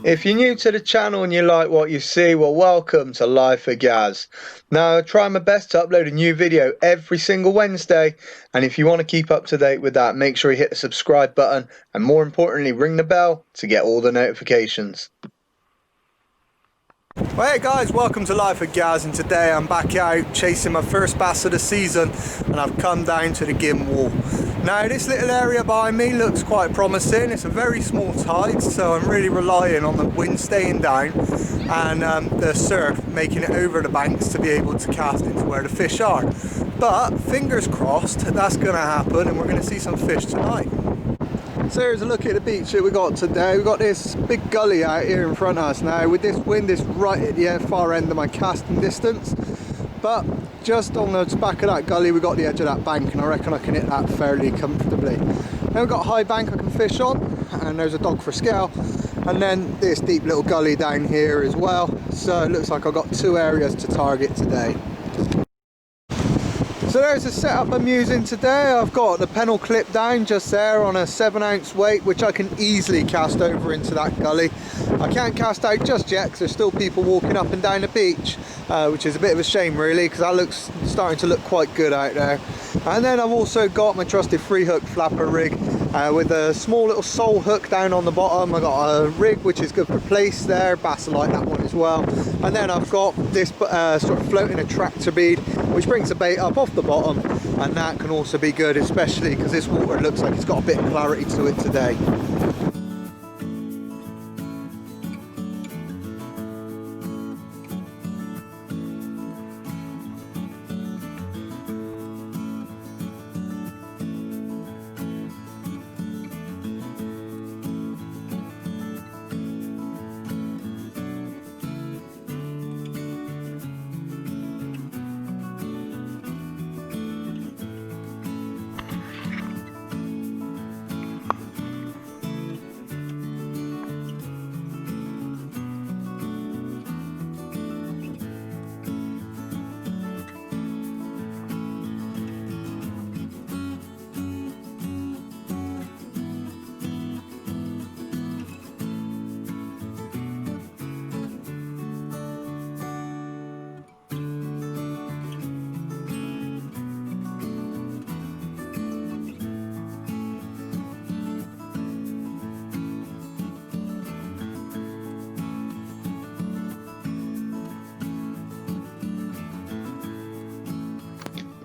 If you're new to the channel and you like what you see, well, welcome to Live for Gaz. Now, I try my best to upload a new video every single Wednesday, and if you want to keep up to date with that, make sure you hit the subscribe button, and more importantly, ring the bell to get all the notifications. Well, hey guys, welcome to Live for Gaz, and today I'm back out chasing my first bass of the season, and I've come down to the gynn wall. Now this little area behind me looks quite promising. It's a very small tide, so I'm really relying on the wind staying down and the surf making it over the banks to be able to cast into where the fish are. But fingers crossed that's going to happen, and we're going to see some fish tonight. So here's a look at the beach that we got today. We've got this big gully out here in front of us now. With this wind, it's right at the far end of my casting distance. But just on the back of that gully, we've got the edge of that bank, and I reckon I can hit that fairly comfortably. Then we've got a high bank I can fish on, and there's a dog for scale. And then this deep little gully down here as well. So it looks like I've got two areas to target today. So there's the setup I'm using today. I've got the pennel clip down just there on a 7-ounce weight, which I can easily cast over into that gully. I can't cast out just yet because there's still people walking up and down the beach, which is a bit of a shame really, because that looks starting to look quite good out there. And then I've also got my trusted 3-hook flapper rig with a small little sole hook down on the bottom. I've got a rig which is good for plaice there, bass like that one as well. And then I've got this sort of floating attractor bead which brings the bait up off the bottom, and that can also be good, especially because this water looks like it's got a bit of clarity to it today.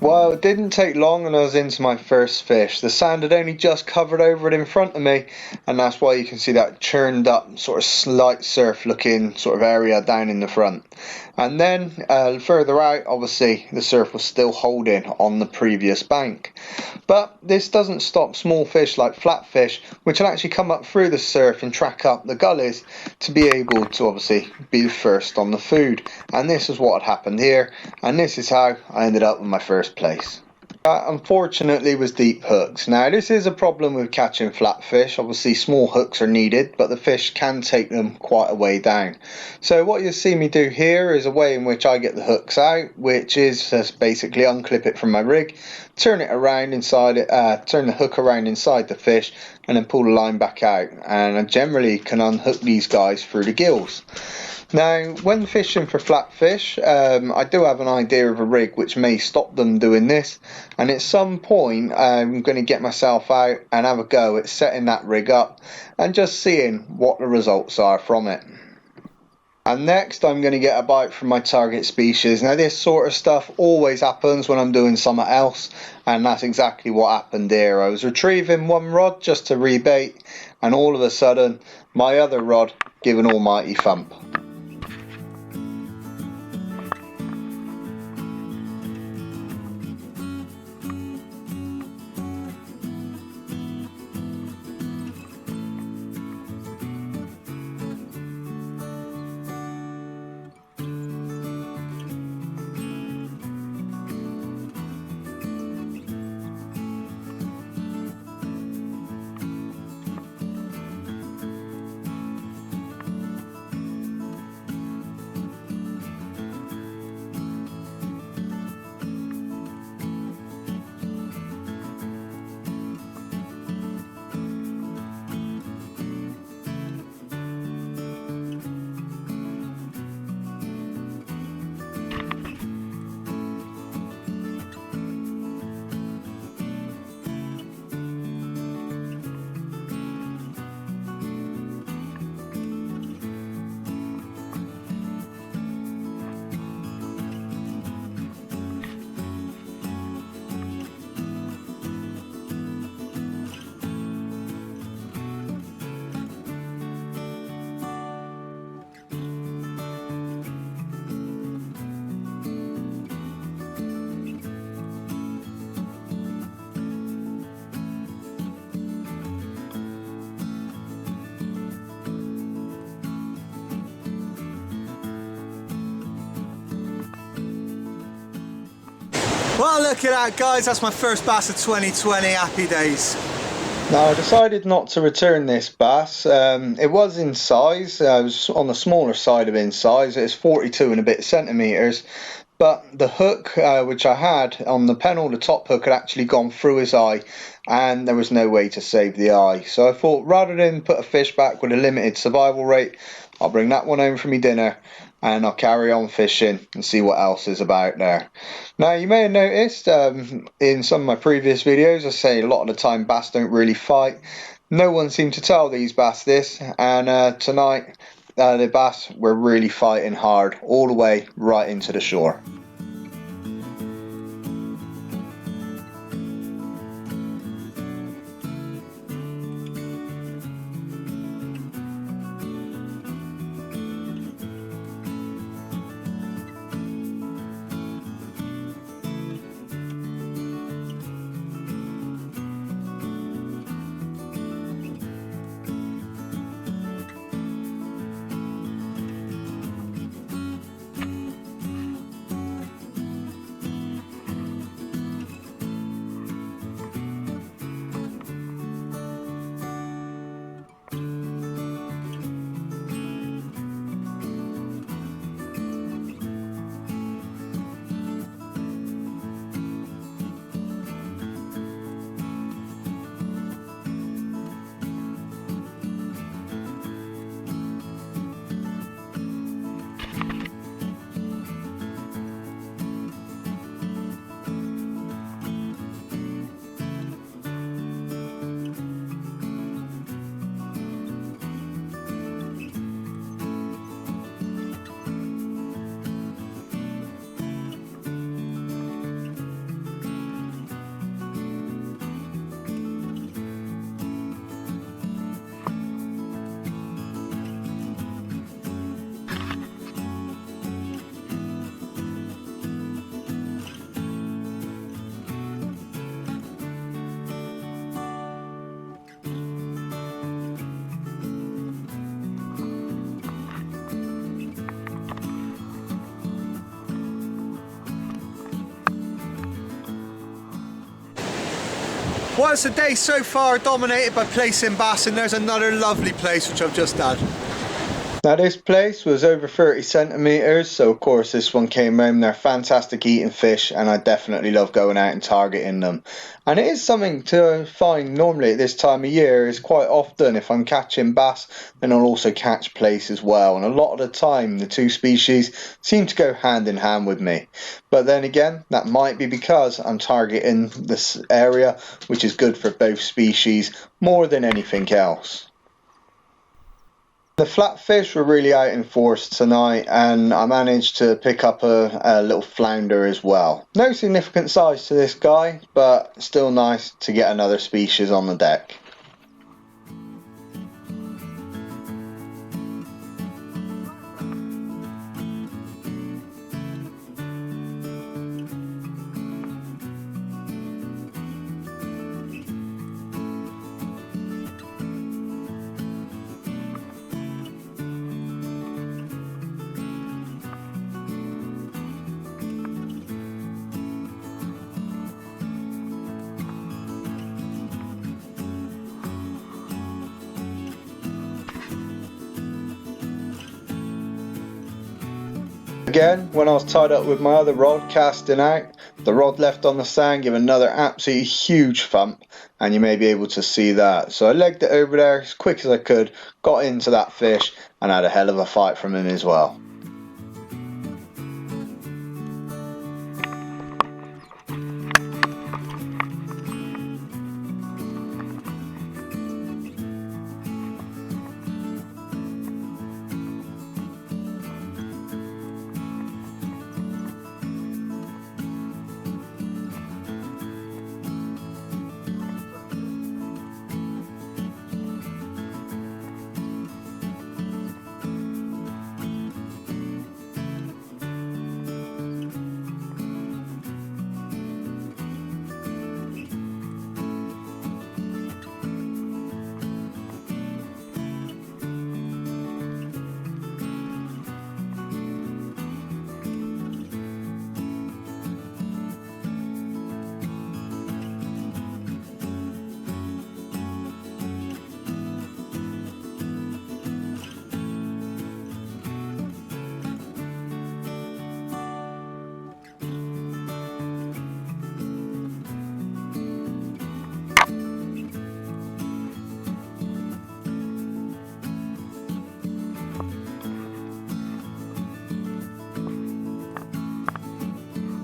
Well, it didn't take long and I was into my first fish. The sand had only just covered over it in front of me, and that's why you can see that churned up sort of slight surf looking sort of area down in the front. And then further out, obviously the surf was still holding on the previous bank. But this doesn't stop small fish like flatfish, which will actually come up through the surf and track up the gullies to be able to obviously be first on the food. And this is what had happened here, and this is how I ended up with my first place. Unfortunately was deep hooks. Now this is a problem with catching flatfish. Obviously small hooks are needed, but the fish can take them quite a way down. So what you'll see me do here is a way in which I get the hooks out, which is just basically unclip it from my rig, turn it around inside it, turn the hook around inside the fish, and then pull the line back out, and I generally can unhook these guys through the gills. Now, when fishing for flatfish, I do have an idea of a rig which may stop them doing this, and at some point I'm going to get myself out and have a go at setting that rig up and just seeing what the results are from it. And next I'm going to get a bite from my target species. Now this sort of stuff always happens when I'm doing something else, and that's exactly what happened here. I was retrieving one rod just to rebait, and all of a sudden my other rod gave an almighty thump. Well, look at that, guys, that's my first bass of 2020, happy days. Now, I decided not to return this bass. It was in size, it was on the smaller side of in size, it's 42 and a bit centimetres, but the hook which I had on the pennel, the top hook, had actually gone through his eye and there was no way to save the eye. So I thought, rather than put a fish back with a limited survival rate, I'll bring that one home for me dinner and I'll carry on fishing and see what else is about there. Now, you may have noticed in some of my previous videos I say a lot of the time bass don't really fight. No one seemed to tell these bass this, and tonight the bass were really fighting hard all the way right into the shore. Well, it's a day so far dominated by placing bass, and there's another lovely place which I've just had. Now, this plaice was over 30 centimetres, so of course this one came home. They're fantastic eating fish and I definitely love going out and targeting them. And it is something to find normally at this time of year. Is quite often if I'm catching bass, then I'll also catch plaice as well. And a lot of the time the two species seem to go hand in hand with me. But then again, that might be because I'm targeting this area, which is good for both species more than anything else. The flatfish were really out in force tonight, and I managed to pick up a little flounder as well. No significant size to this guy, but still nice to get another species on the deck. Again, when I was tied up with my other rod casting out, the rod left on the sand gave another absolutely huge thump, and you may be able to see that. So I legged it over there as quick as I could, got into that fish and had a hell of a fight from him as well.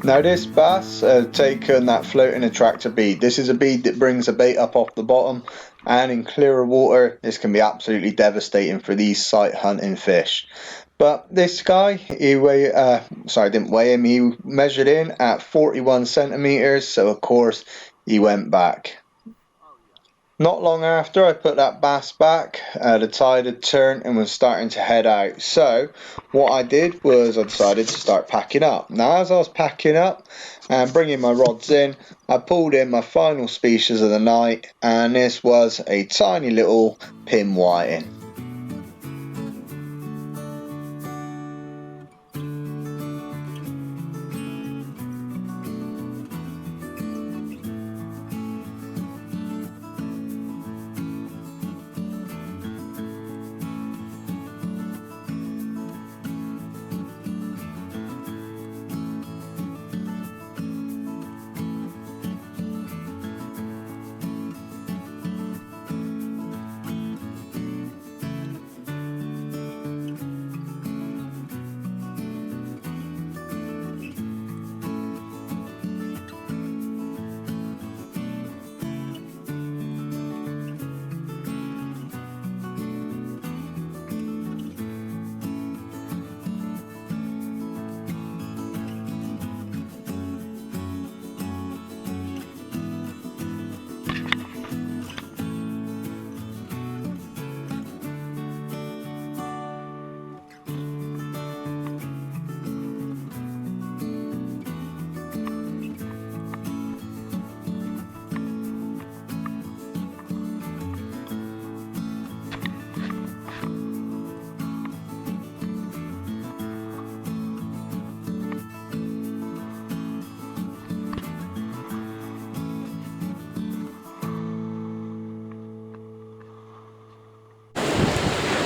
Now this bass have taken that floating attractor bead. This is a bead that brings a bait up off the bottom, and in clearer water this can be absolutely devastating for these sight hunting fish. But this guy, he didn't weigh him, he measured in at 41 centimeters, so of course he went back. Not long after I put that bass back, the tide had turned and was starting to head out. So what I did was I decided to start packing up. Now as I was packing up and bringing my rods in, I pulled in my final species of the night, and this was a tiny little pin whiting.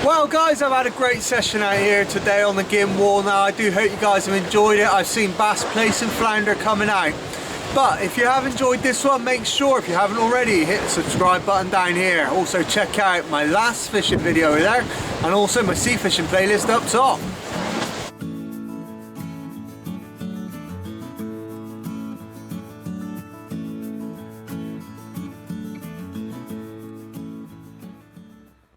Well guys, I've had a great session out here today on the Gynn wall. Now I do hope you guys have enjoyed it. I've seen bass, plaice and flounder coming out. But if you have enjoyed this one, make sure, if you haven't already, hit the subscribe button down here. Also check out my last fishing video there, and also my sea fishing playlist up top.